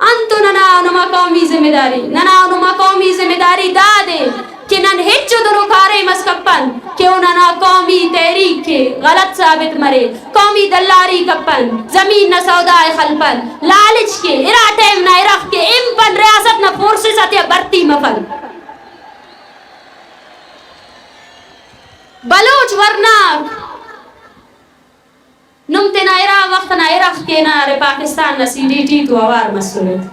anto nana قومی ذمہ داری ننا قومی ذمہ داری دادے کہ نن ہچو دنو کارے مسکپن کہ انہاں قومی تحریک کے غلط ثابت مرے قومی دلاری کپن زمین نہ سودائے خلپن لالچ کے ارا ٹائم نہ ارخ کے امپن ریاست نہ فورسز اتیا برتی مفن بلوچ ورناک نمتے نہ ارا وقت نہ ارخ کے نہ رے پاکستان نہ سی ڈی ٹی تو آوار مسئولت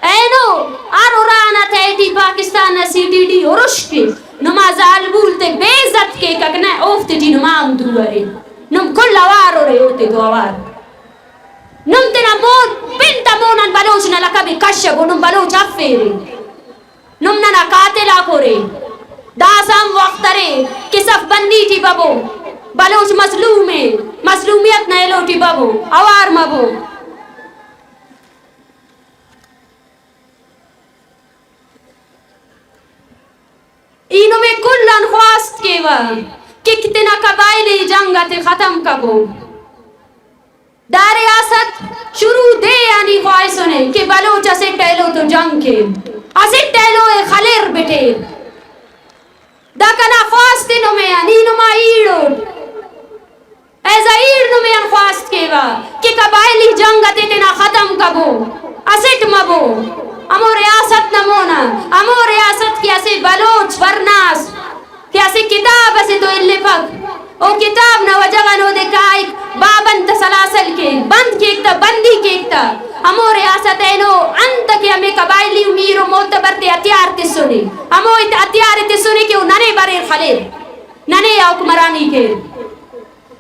اینو آر ارانا تیٹی پاکستان سی ٹی ڈی ارش کے نما زال بولتے بے عزت کے ککنے اوفتے جی نما اندرو ارے نم کل اوار ارے ہوتے دو اوار نم تینا مون پنتا مونن بلوچ نہ لکا بھی کشبو نم بلوچ افیرے نم ننا قاتلہ کورے داسام وقت ارے کسف بندی ٹی بابو بلوچ مظلومے مظلومیت نہ لوٹی بابو اوار مبو اینو میں کلن خواست کے کہ کتنا قبائلی جنگت ختم کبو ریاست شروع دے یعنی خواہشوں نے کہ بلوچ اسے ٹیلو تو جنگ کے اسے ٹیلو خلیر بیٹے دا کنا خواست نو میں اینو ما ایڑو ایزا ایڑ نو میں خواست کے کہ قبائلی جنگت اتنا ختم کبو اسٹ مبو امو ریاست نمونا امو ریاست کی ایسے بلوچ ورناس کی ایسے کتاب ایسے تو اللہ پاک او کتاب نو جگہ نو دکھائی بابن تسلاسل کے بند کیکتا بندی کیکتا امو ریاست اینو انت کے ہمیں قبائلی امیر و معتبر تے اتیار تے سنے امو اتیار تے سنے کہ ننے برے خلیر ننے حکمرانی کے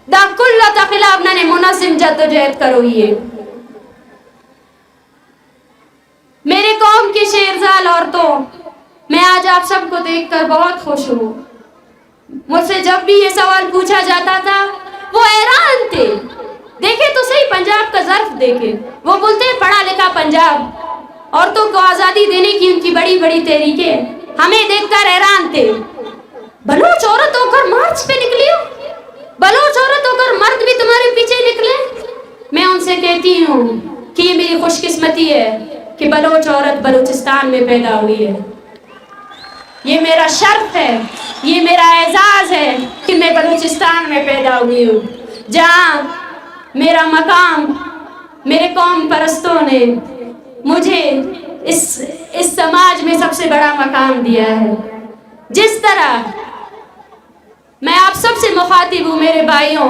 دا کلتا خلاف ننے منظم جد و جہد کرو یہ میرے قوم کی شیرزال عورتوں میں آج آپ سب کو دیکھ کر بہت خوش ہوں مجھ سے جب بھی یہ سوال پوچھا جاتا تھا وہ حیران تھے دیکھے تو صحیح پنجاب کا ظرف دیکھے وہ بولتے ہیں پڑھا لکھا پنجاب عورتوں کو آزادی دینے کی ان کی بڑی بڑی تحریکیں ہمیں دیکھ کر حیران تھے بلوچ عورت ہو کر مارچ پہ نکلی ہو بلوچ عورت ہو کر مرد بھی تمہارے پیچھے نکلے میں ان سے کہتی ہوں کہ یہ میری خوش قسمتی ہے کہ بلوچ عورت بلوچستان میں پیدا ہوئی ہے یہ میرا شرف ہے یہ میرا اعزاز ہے کہ میں بلوچستان میں پیدا ہوئی ہوں جہاں میرا مقام میرے قوم پرستوں نے مجھے اس سماج میں سب سے بڑا مقام دیا ہے جس طرح میں آپ سب سے مخاطب ہوں میرے بھائیوں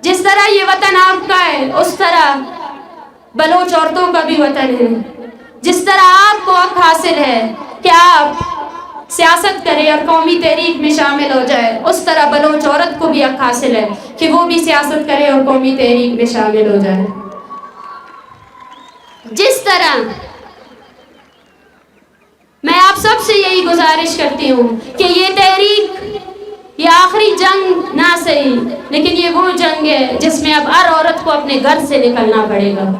جس طرح یہ وطن آپ کا ہے اس طرح بلوچ عورتوں کا بھی وطن ہے جس طرح آپ کو حق حاصل ہے کہ آپ سیاست کرے اور قومی تحریک میں شامل ہو جائے اس طرح بلوچ عورت کو بھی حق حاصل ہے کہ وہ بھی سیاست کرے اور قومی تحریک میں شامل ہو جائے جس طرح میں آپ سب سے یہی گزارش کرتی ہوں کہ یہ تحریک یہ آخری جنگ نہ صحیح لیکن یہ وہ جنگ ہے جس میں اب ہر عورت کو اپنے گھر سے نکلنا پڑے گا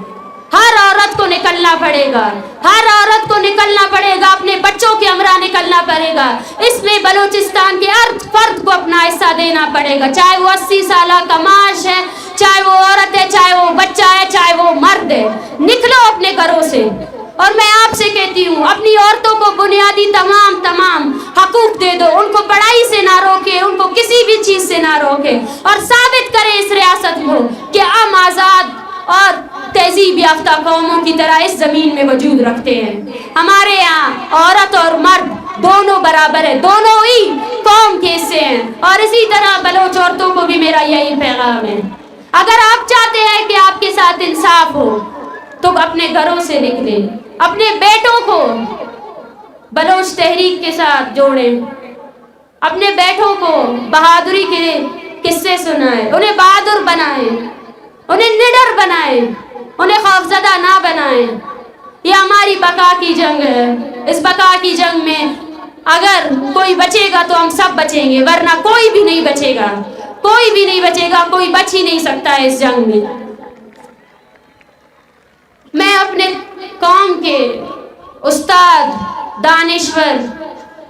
ہر عورت کو نکلنا پڑے گا ہر عورت کو نکلنا پڑے گا اپنے بچوں کے ہمراہ نکلنا پڑے گا اس میں بلوچستان کے ہر فرد کو اپنا حصہ دینا پڑے گا چاہے وہ 80 سالہ کا معاش ہے چاہے وہ عورت ہے چاہے وہ بچہ ہے چاہے وہ مرد ہے نکلو اپنے گھروں سے اور میں آپ سے کہتی ہوں اپنی عورتوں کو بنیادی تمام حقوق دے دو ان کو پڑھائی سے نہ روکے ان کو کسی بھی چیز سے نہ روکے اور ثابت کریں اس ریاست کو کہ ہم آزاد اور تہذیب یافتہ قوموں کی طرح اس زمین میں وجود رکھتے ہیں ہمارے یہاں عورت اور مرد دونوں برابر ہیں دونوں ہی قوم کے حصے ہیں اور اسی طرح بلوچ عورتوں کو بھی میرا یہی پیغام ہے اگر آپ چاہتے ہیں کہ آپ کے ساتھ انصاف ہو تو اپنے گھروں سے نکلیں اپنے بیٹوں کو بلوچ تحریک کے ساتھ جوڑیں اپنے بیٹوں کو بہادری کے قصے سنائیں انہیں بہادر بنائیں انہیں نڈر بنائیں انہیں خوفزدہ نہ بنائیں یہ ہماری بقا کی جنگ ہے اس بقا کی جنگ میں اگر کوئی بچے گا تو ہم سب بچیں گے ورنہ کوئی بھی نہیں بچے گا کوئی بھی نہیں بچے گا کوئی بچ ہی نہیں سکتا ہے اس جنگ میں میں اپنے قوم کے استاد دانشور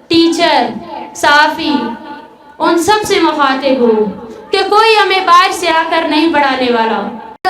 ٹیچر صحافی ان سب سے مخاطب ہوں کہ کوئی ہمیں باہر سے آ کر نہیں پڑھانے والا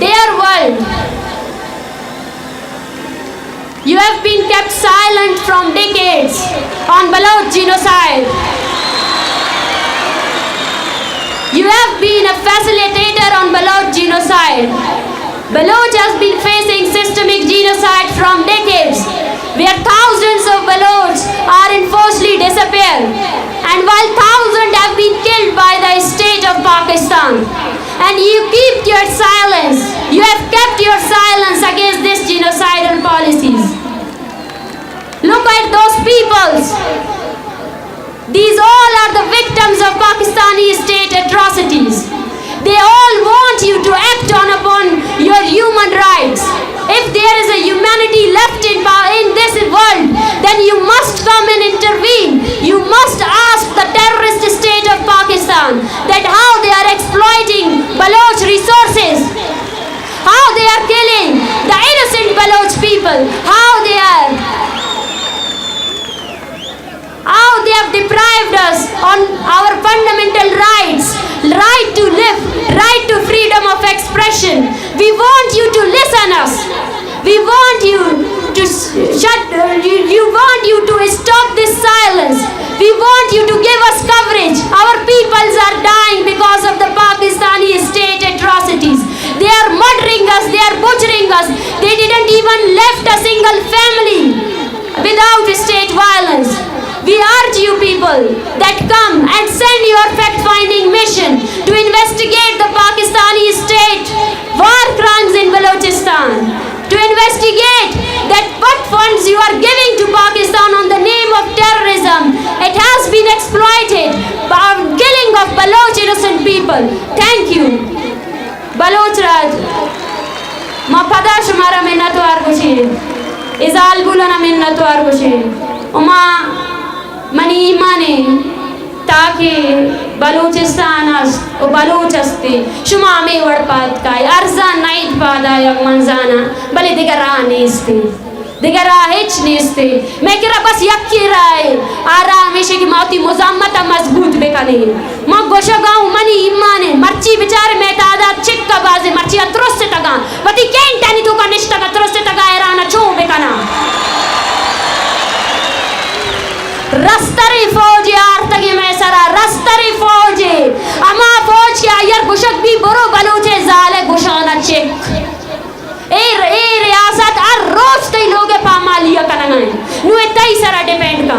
Dear world, you from decades on Baloch genocide. You have been a facilitator on Baloch genocide. Baloch has been facing systemic genocide from decades, where thousands of Baloch are enforcedly disappeared, and while thousands have been killed by the state of Pakistan. And you keep your silence. You have kept your silence against these genocidal policies. Look at those peoples. These all are the victims of Pakistani state atrocities. They all want you to act upon your human rights. If there is a humanity left in this world, then you must come and intervene. You must ask the terrorist state of Pakistan that how they are exploiting Baloch resources, how they are killing the innocent Baloch people, how they have deprived us on our fundamental rights, right to live, right to freedom of expression. We want you to listen us. We want you to stop this silence. We want you to give us coverage. Our peoples are dying because of the Pakistani state atrocities. They are murdering us, they are butchering us. They didn't even left a single family without state violence. We urge you people that come and send your fact-finding mission to investigate the Pakistani state war crimes in Balochistan, to investigate that what funds you are giving to Pakistan on the name of terrorism. It has been exploited by killing of Baloch innocent people. Thank you. Baloch Raj. Ma pada shumara minnatu argushi. Izal bulana minnatu argushi. Uma mani imane taaki Balochistan o Baloch asti shuma me wadpat kai arzan night pada yak manzana bale digara niste digara hech niste mekira bas yakira ara hamishe ki mauti muzammata mazboot bekane ma gosha gaun mani imane marchi bichare me tada chikka baze marchi atrosse taga vati kentani tu kanishta atrosse taga erana chu bekana rastari fauj yaar tagi me sara rastari fauj ama fauj ya yar gushak bi boro baloche zale gushana chek e riyasat ar roz tai loge pamaliya kananga nu etai sara depend ka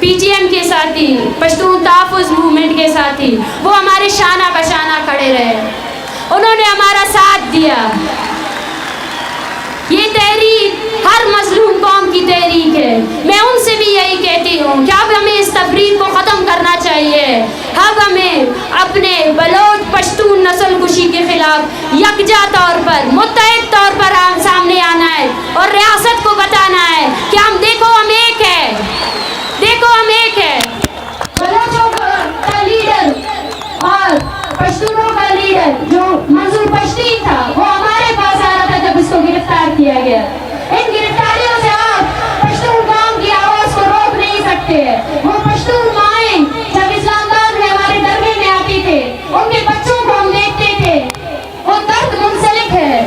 PTM کے ساتھی, پشتون تحفظ movement کے ساتھی, وہ ہمارے شانہ بشانہ کھڑے رہے, انہوں نے ہمارا ساتھ دیا. یہ تحریک ہر مظلوم قوم کی تحریک ہے. میں ان سے بھی یہی کہتی ہوں کہ اب ہمیں اس تفریق کو ختم کرنا چاہیے. اب ہمیں اپنے بلوچ پشتون نسل کشی کے خلاف یکجا طور پر, متحد طور پر سامنے آنا ہے اور ریاست کو بتانا ہے کہ ہم دیکھو ہم ایک ہے, دیکھو ہم ایک ہے. بلوچوں کا لیڈر اور پشتونوں کا لیڈر جو منظور پشتین تھا, وہ ہمارے پاس آ رہا تھا جب اس کو گرفتار کیا گیا. ان گرفتاریوں سے آپ پشتون قوم کی آواز کو روک نہیں سکتے. وہ پشتون مائیں جب اسلام آباد میں ہمارے دربے میں آتی تھے, ان کے بچوں کو ہم دیکھتے تھے. وہ درد منسلک ہے,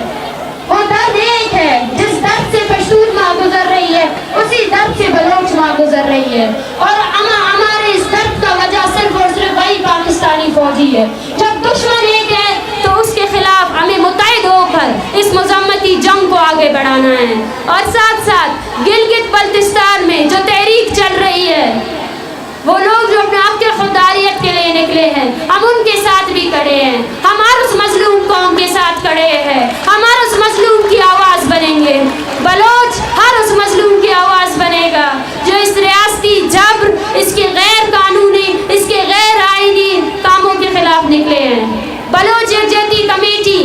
وہ درد ایک ہے. جس درد سے پشتون ماں گزر رہی ہے, اسی درد سے بلوچ ماں گزر رہی ہے. اور ہمارے اس درد کا وجہ صرف اور صرف وہی پاکستانی فوجی ہے. جب دشمن ایک ہے تو اس کے خلاف ہمیں متحد ہو کر اس مذمتی جنگ کو آگے بڑھانا ہے. اور ساتھ ساتھ گلگت بلتستان میں جو تحریک چل رہی ہے, وہ لوگ جو اپنے آپ کے خودداریت کے لیے نکلے ہیں, ہم ان کے ساتھ بھی کھڑے ہیں. ہم ہر اس مظلوم قوم کے ساتھ کھڑے ہیں. ہم ہر اس مظلوم کی آواز بنیں گے. بلوچ ہر اس مظلوم کی آواز بنے گا جو اس ریاستی جبر, اس کے غیر قانونی, اس کے غیر آئینی کاموں کے خلاف نکلے ہیں. بلوچ یکجہتی کمیٹی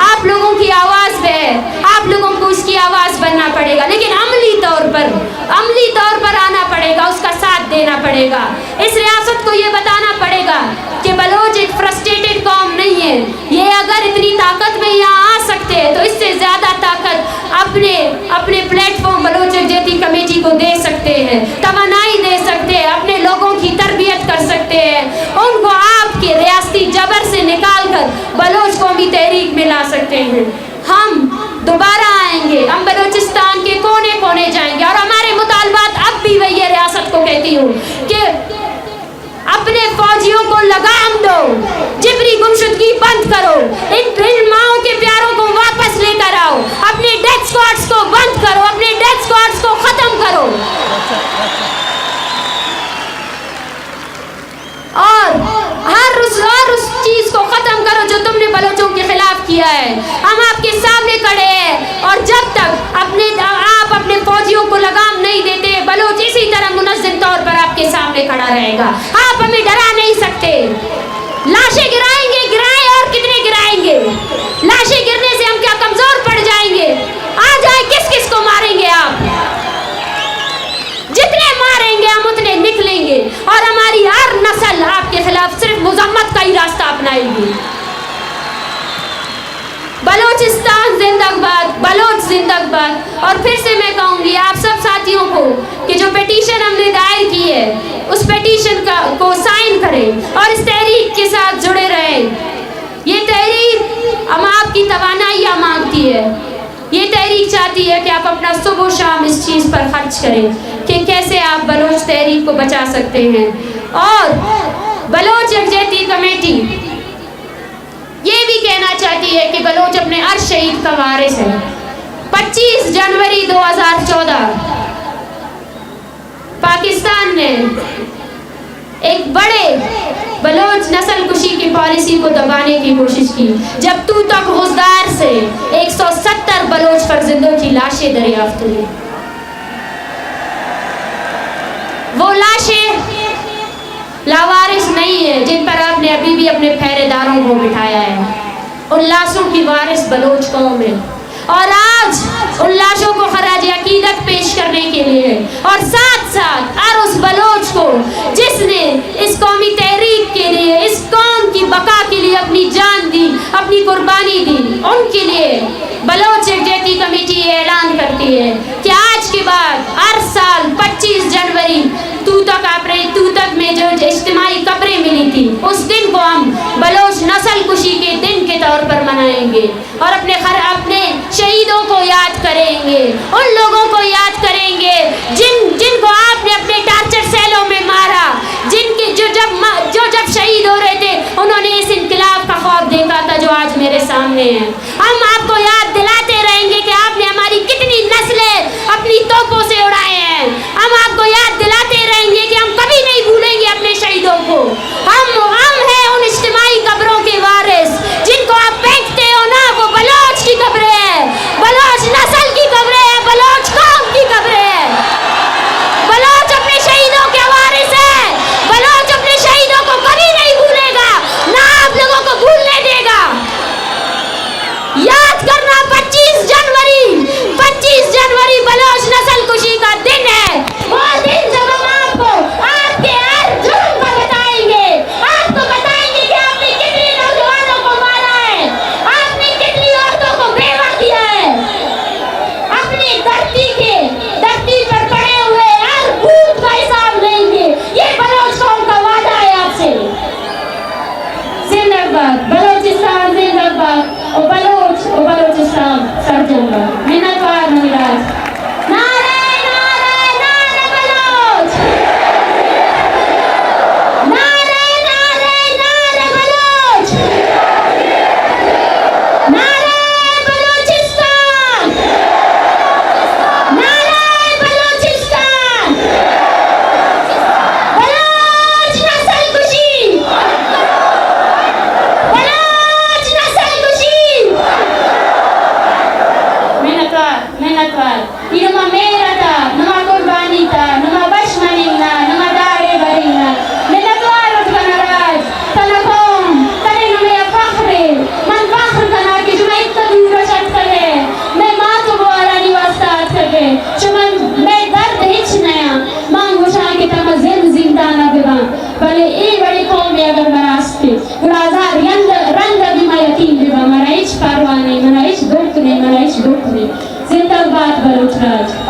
آپ لوگوں کی آواز پہ ہے. آپ لوگوں کو اس کی آواز بننا پڑے گا, لیکن عملی طور پر آنا پڑے گا, اس کا ساتھ دینا پڑے گا. اس ریاست کو یہ بتانا پڑے گا کہ بلوچ ایک فرسٹریٹڈ قوم نہیں ہے. یہ اگر اتنی طاقت میں یہاں آ سکتے ہیں تو اس سے زیادہ طاقت اپنے پلیٹ فارم بلوچ یکجہتی کمیٹی کو دے سکتے ہیں, توانائی دے سکتے ہیں, اپنے لوگوں کی تربیت کر سکتے ہیں, ان کو آپ کے ریاستی جبر سے نکال کر بلوچ قومی تحریک میں لا سکتے ہیں. ہم دوبارہ آئیں گے, ہم بلوچستان کے کونے کونے جائیں گے, اور ہمارے مطالبات اب بھی وہی ریاست کو کہتی ہوں کہ اپنے فوجیوں کو لگام دو, جبری گمشدگی بند کرو, ان ماؤں کے پیاروں کو واپس لے کر آؤ, اپنے ڈیتھ اسکواڈز کو بند کرو, اپنے ڈیتھ اسکواڈز کو ختم کرو, اور ہر اس چیز کو ختم کرو جو تم نے بلوچوں کے خلاف کیا ہے. ہم آپ کے سامنے کھڑے ہیں, اور جب تک آپ اپنے فوجیوں کو لگام نہیں دیتے, بلوچ اسی طرح منظم طور پر آپ کے سامنے کھڑا رہے گا. آپ ہمیں ڈرا نہیں سکتے. لاشیں گرائیں گے, گرائیں, اور کتنے گرائیں گے. لاشیں گرنے سے ہم کیا کمزور پڑ جائیں گے؟ آ جائیں, کس کس کو ماریں گے آپ؟ جتنے ماریں گے ہم اتنے نکلیں گے, اور ہماری ہر نسل آپ کے خلاف صرف مذمت کا ہی راستہ اپنائے گی. بلوچستان زندہ باد, بلوچ زندہ باد. اور پھر سے میں کہوں گی آپ سب ساتھیوں کو کہ جو پیٹیشن ہم نے دائر کی ہے, اس پیٹیشن کو سائن کریں اور اس تحریک کے ساتھ جڑے رہیں. یہ تحریک ہم آپ کی توانائیاں مانگتی ہے. یہ تحریک چاہتی ہے کہ آپ اپنا صبح و شام اس چیز پر خرچ کریں کہ کیسے آپ بلوچ تحریک کو بچا سکتے ہیں. اور بلوچ یکجہتی کمیٹی یہ بھی کہنا چاہتی ہے کہ بلوچ اپنے ہر شہید کا وارث ہے. 25 جنوری 2014 پاکستان نے ایک بڑے بلوچ نسل کشی کی پالیسی کو دبانے کی کوشش کی, جب تو تک غزدار سے 170 بلوچ فرزندوں کی لاشیں دریافت ہوئی. وہ لاشیں لاوارث نہیں ہے جن پر آپ نے ابھی بھی اپنے پہرے داروں کو بٹھایا ہے. ان لاشوں کی وارث بلوچ قوم ہے, اور آج ان لاشوں کو خراج عقیدت پیش کرنے کے لیے, اور ساتھ ساتھ ہر اس بلوچ کو جس نے اس قومی تحریک کے لیے, اس قوم کی بقا کے لیے اپنی جان دی, اپنی قربانی دی, ان کے لیے بلوچ یکجہتی کمیٹی یہ اعلان کرتی ہے کہ آج کے بعد ہر سال 25 جنوری توتک میں جو اجتماعی قبریں ملی تھی, اس دن کو ہم بلوچ نسل کشی کے دن کے طور پر منائیں گے, اور اپنے شہیدوں کو یاد کریں گے, ان لوگوں کو یاد کریں گے جن کو آپ نے اپنے ٹارچر سیلوں میں مارا, جو جب شہید ہو رہے تھے انہوں نے اس انقلاب کا خواب دیکھا تھا جو آج میرے سامنے ہے. ہم آپ کو یاد دلاتے رہیں گے کہ آپ نے ہماری کتنی نسلیں اپنی توپوں سے اڑائے ہیں. ہم آپ کو یاد دلاتے رہیں گے کہ اللہ منتوار نوراج زندہ باد بلوچ راج